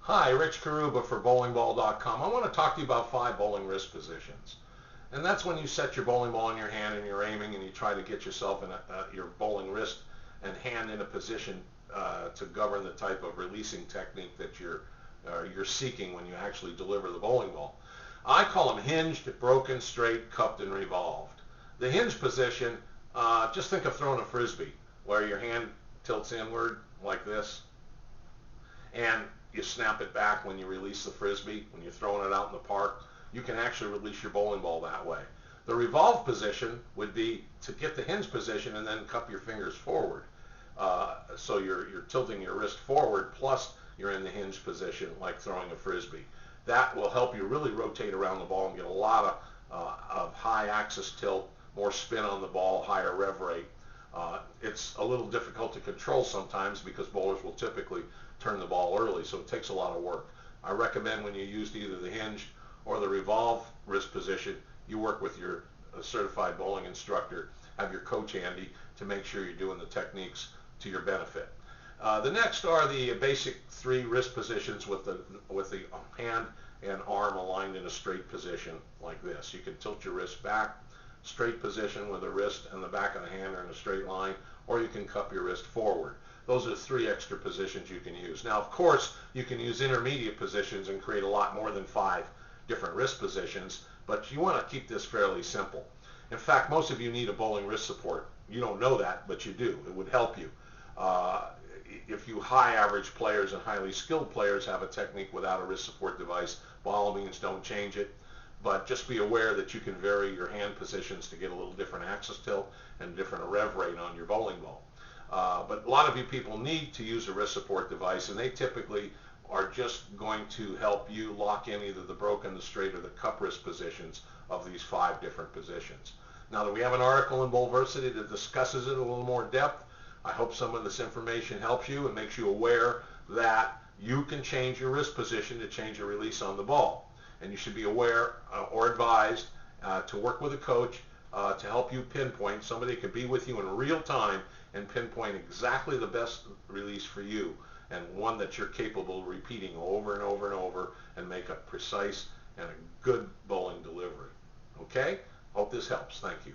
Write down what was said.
Hi, Rich Karuba for bowlingball.com. I want to talk to you about 5 bowling wrist positions. And that's when you set your bowling ball in your hand and you're aiming and you try to get yourself in your bowling wrist and hand in a position to govern the type of releasing technique that you're seeking when you actually deliver the bowling ball. I call them hinged, broken, straight, cupped, and revolved. The hinge position, just think of throwing a frisbee where your hand tilts inward like this and you snap it back when you release the frisbee. When you're throwing it out in the park, you can actually release your bowling ball that way. The revolved position would be to get the hinge position and then cup your fingers forward. So you're tilting your wrist forward, plus you're in the hinge position like throwing a frisbee. That will help you really rotate around the ball and get a lot of high axis tilt, more spin on the ball, higher rev rate. It's a little difficult to control sometimes because bowlers will typically turn the ball early, so it takes a lot of work. I recommend when you use either the hinge or the revolve wrist position, you work with your certified bowling instructor, have your coach handy to make sure you're doing the techniques to your benefit. The next are the basic 3 wrist positions with the hand and arm aligned in a straight position like this. You can tilt your wrist back, straight position with the wrist and the back of the hand are in a straight line, or you can cup your wrist forward. Those are 3 extra positions you can use. Now, of course, you can use intermediate positions and create a lot more than 5 different wrist positions, but you want to keep this fairly simple. In fact, most of you need a bowling wrist support. You don't know that, but you do. It would help you. If you high average players and highly skilled players have a technique without a wrist support device, by all means don't change it. But just be aware that you can vary your hand positions to get a little different axis tilt and different rev rate on your bowling ball. But a lot of you people need to use a wrist support device, and they typically are just going to help you lock in either the broken, the straight, or the cup wrist positions of these 5 different positions. Now that we have an article in Bowlversity that discusses it a little more depth, I hope some of this information helps you and makes you aware that you can change your wrist position to change your release on the ball. And you should be aware or advised to work with a coach to help you pinpoint. Somebody could be with you in real time and pinpoint exactly the best release for you, and one that you're capable of repeating over and over and over and make a precise and a good bowling delivery. Okay? Hope this helps. Thank you.